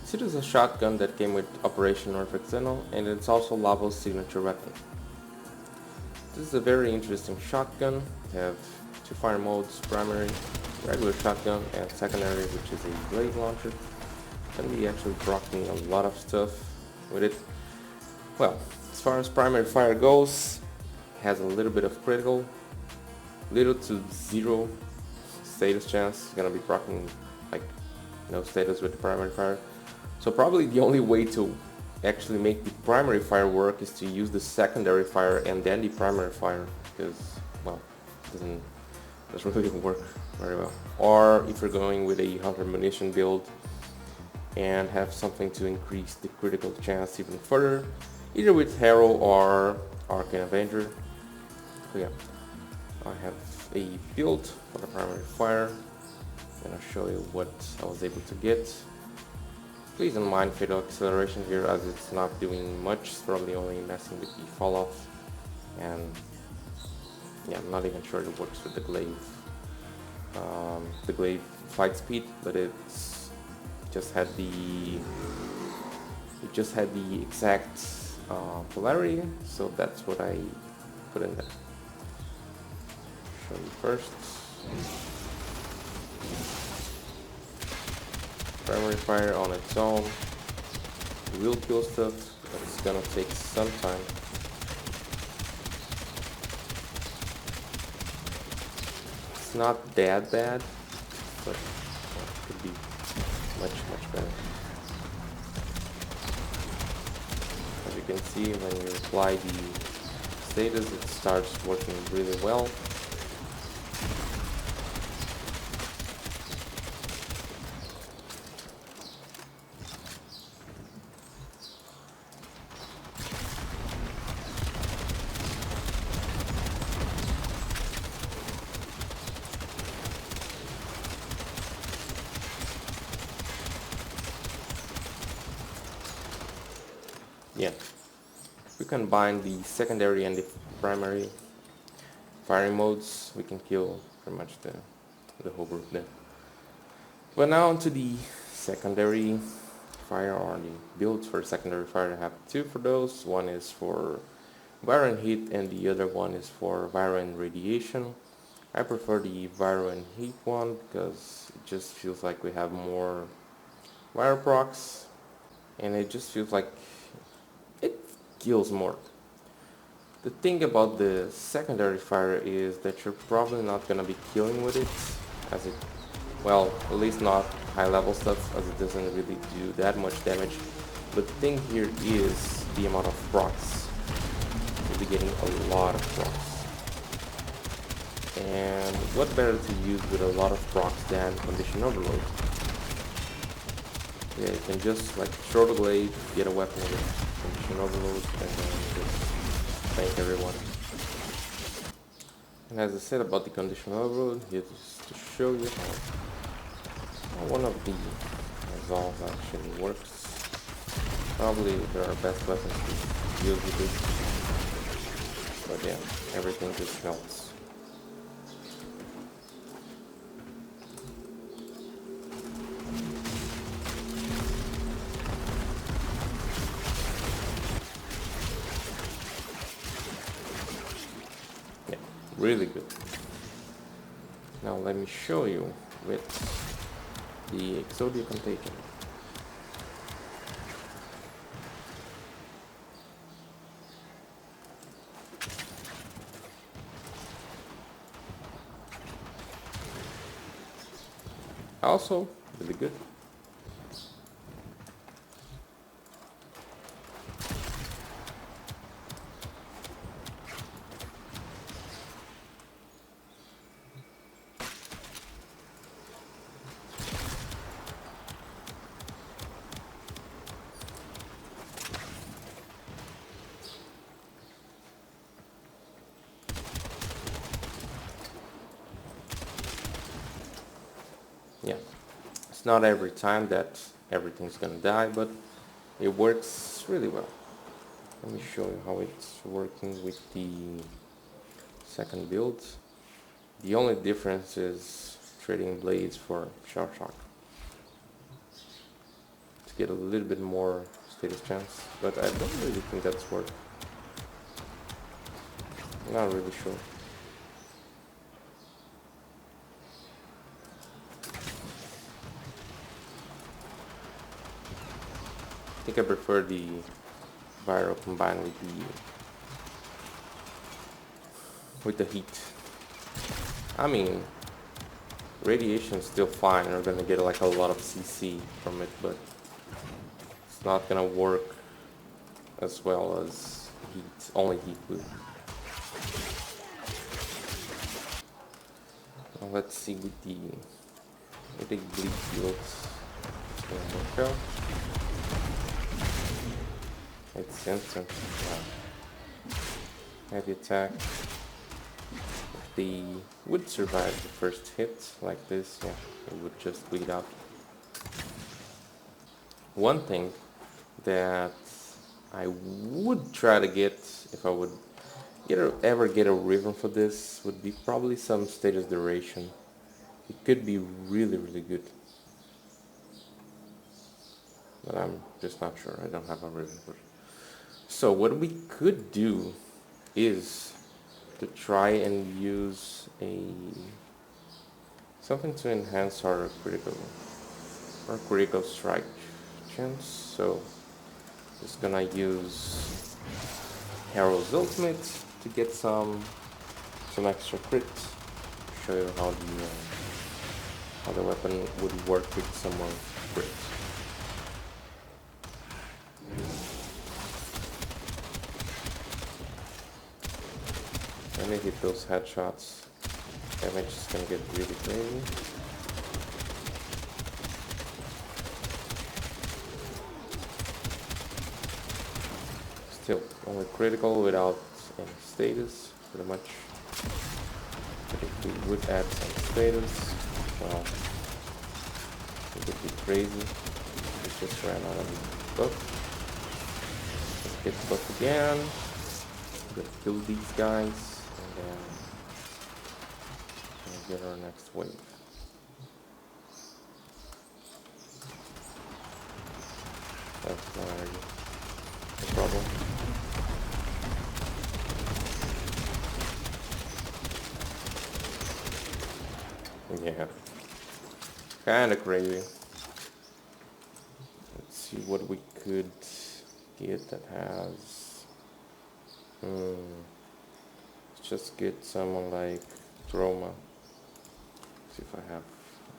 Cedo is a shotgun that came with Operation Norfolk Cedo, and it's also Lavo's signature weapon. This is a very interesting shotgun. You have two fire modes: primary, regular shotgun, and secondary, which is a blade launcher. Can be actually rocking a lot of stuff with it. Well, as far as primary fire goes, it has a little bit of critical, little to zero status chance. It's gonna be rocking like no status with the primary fire. So probably the only way to actually make the primary fire work is to use the secondary fire and then the primary fire, because well, it doesn't really work very well. Or if you're going with a hunter munition build and have something to increase the critical chance even further, either with Hero or Arcane Avenger. So yeah, I have a build for the primary fire, and I'll show you what I was able to get. Please don't mind fatal acceleration here, as it's not doing much. It's probably only messing with the fall off, and yeah, I'm not even sure it works with the glaive fight speed, but it just had the exact polarity, so that's what I put in there. Show you first. Primary fire on its own will kill stuff, but it's gonna take some time. It's not that bad, but it could be much better. As you can see, when you apply the status, it starts working really well. Yeah, we combine the secondary and the primary firing modes, we can kill pretty much the whole group there. But now onto the secondary fire, or the builds for secondary fire. I have two for those. One is for Viro and Heat, and the other one is for Viro and Radiation. I prefer the Viro and Heat one because it just feels like we have more Viro procs, and it just feels like it kills more. The thing about the secondary fire is that you're probably not gonna be killing with it, as it, well, at least not high level stuff, as it doesn't really do that much damage. But the thing here is the amount of procs. You'll be getting a lot of procs. And what better to use with a lot of procs than Condition Overload? Yeah, you can just like throw the blade, get a weapon with Condition Overload, and then just thank everyone. And as I said about the Condition Overload, here just to show you how one of the resolves actually works. Probably there are best weapons to use with it, but yeah, everything just helps. Really good. Now let me show you with the Exodia Contagion. Also, really good. Yeah, it's not every time that everything's gonna die, but it works really well. Let me show you how it's working with the second build. The only difference is trading blades for shell shock. As you get a little bit more status chance, but I don't really think that's worth. Not really sure. I think I prefer the viral combined with the heat. I mean, radiation's still fine. We're gonna get like a lot of CC from it, but it's not gonna work as well as heat. Only heat would. Now let's see with the bleed fields. It's gonna work out. It's instant. Wow. Heavy attack. If they would survive the first hit like this, yeah, it would just bleed out. One thing that I would try to get, if I would ever get a rhythm for this, would be probably some status duration. It could be really, really good. But I'm just not sure. I don't have a rhythm for it. So what we could do is to try and use something to enhance our critical strike chance. So just gonna use Herald's ultimate to get some extra crit. Show you how the weapon would work with some more crit. When they hit those headshots, damage is gonna get really crazy. Still, only critical without any status, pretty much. But if we would add some status, well, it would be crazy. We just ran out of buff. Let's get buff again. I'm gonna kill these guys. And get our next wave. That's not a problem. Yeah, kinda crazy. Let's see what we could get that has. Let's just get someone like Droma. See if I have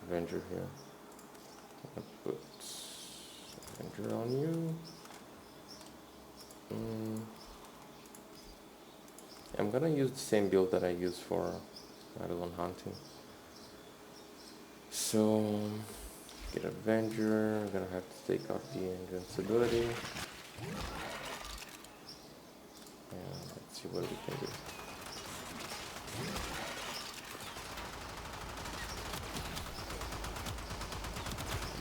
Avenger here. I'm gonna put Avenger on you. I'm gonna use the same build that I use for Eidolon hunting. So get Avenger. I'm gonna have to take off the invincibility. And let's see what we can do.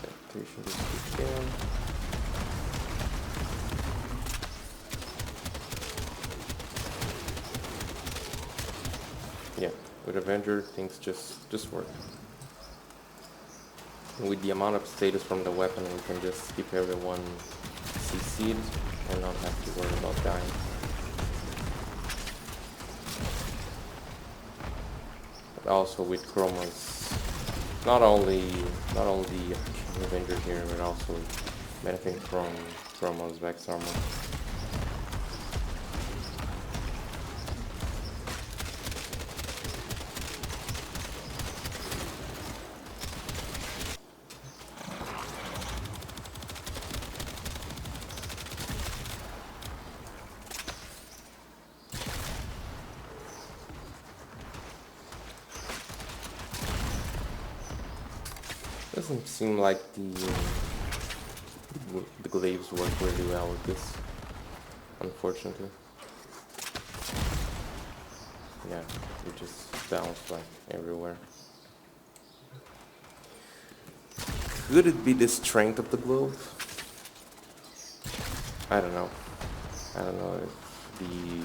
Adaptation just keeps going. Yeah, with Avenger things just work. And with the amount of status from the weapon, we can just keep everyone CC'd and not have to worry about dying. But also with Chroma's, not only Avenger here, but also benefiting from Chroma's Vex armor. Doesn't seem like the glaives work really well with this, unfortunately. Yeah, it just bounce like everywhere. Could it be the strength of the glove? I don't know. I don't know if the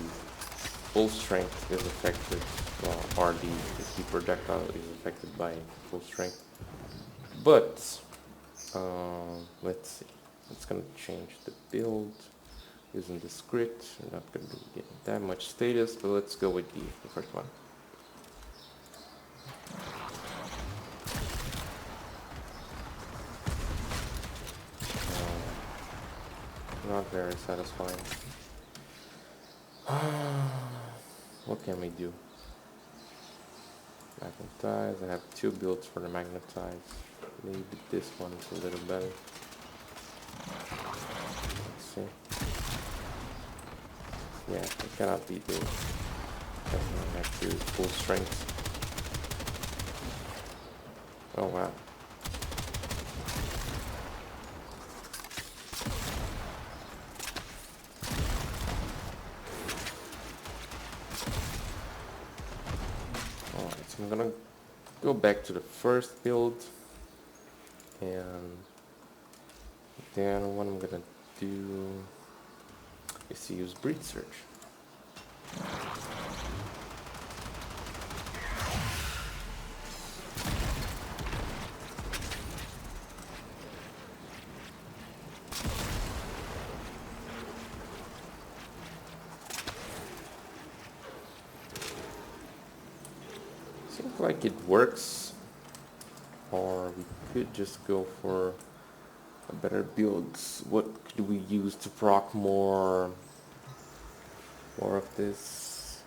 full strength is affected, well, or if the projectile is affected by full strength. But let's see. It's gonna change the build using the script. We're not gonna be getting that much status, but let's go with the first one. Not very satisfying. What can we do? Magnetize. I have 2 builds for the magnetize. Maybe this one's a little better. Let's see. Yeah, it cannot be this. I have to use full strength. Oh wow. Alright, so I'm gonna go back to the first build, and then what I'm gonna do is to use breed search. Seems like it works, or we could just go for a better build. What could we use to proc more of this?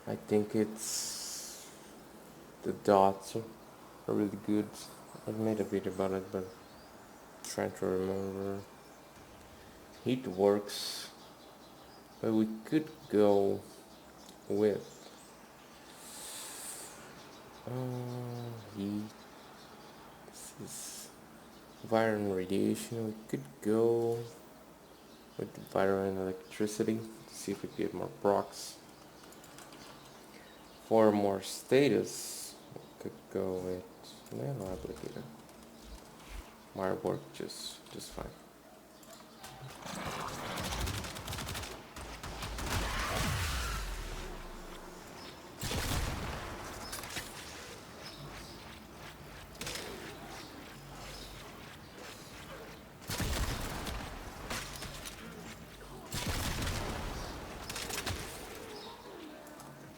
I think it's the dots are really good. I've made a video about it, but I'm trying to remember. Heat works, but we could go with heat. This is fire and radiation. We could go with the fire and electricity to see if we get more procs. For more status, we could go with nano applicator. Might work just fine.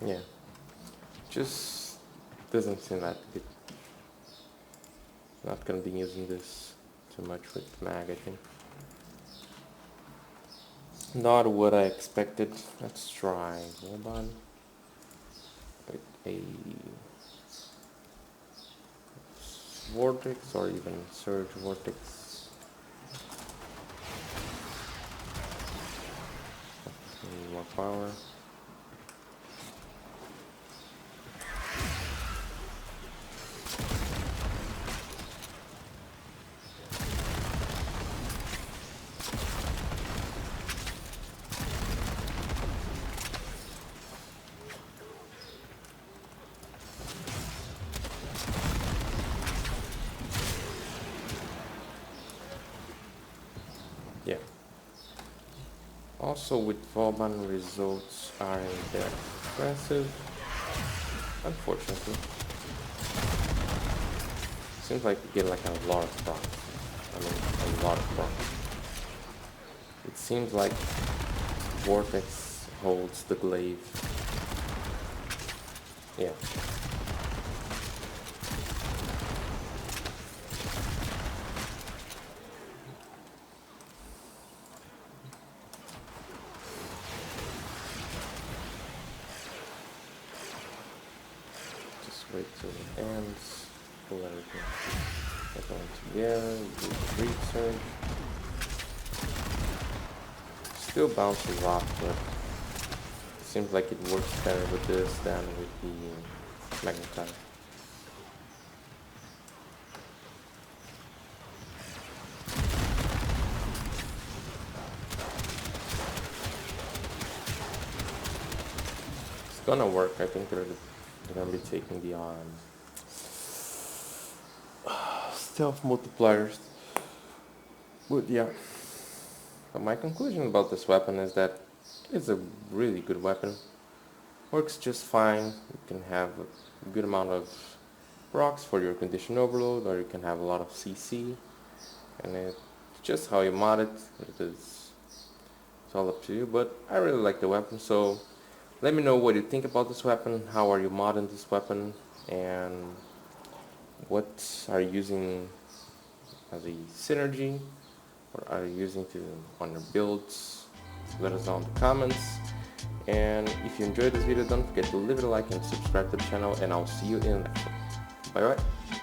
Yeah, just doesn't seem that good. Not gonna be using this too much with mag, I think. Not what I expected. Let's try Warband with a vortex or even surge vortex. Okay, more power. Yeah. Also with Vauban, results aren't that impressive, unfortunately. Seems like you get like a lot of procs. I mean, a lot of procs. It seems like Vortex holds the glaive. Yeah. Wait till it ends, pull everything back on together, do the research. Still bounces off, but it seems like it works better with this than with the magnetizer. It's gonna work. I think they're gonna be taking the stealth multipliers. But yeah. But my conclusion about this weapon is that it's a really good weapon. Works just fine. You can have a good amount of procs for your condition overload, or you can have a lot of CC, and it just how you mod it. It's all up to you, but I really like the weapon, so let me know what you think about this weapon, how are you modding this weapon, and what are you using as a synergy, what are you using on your builds. Let us know in the comments, and if you enjoyed this video, don't forget to leave it a like and subscribe to the channel, and I'll see you in the next one. Bye bye.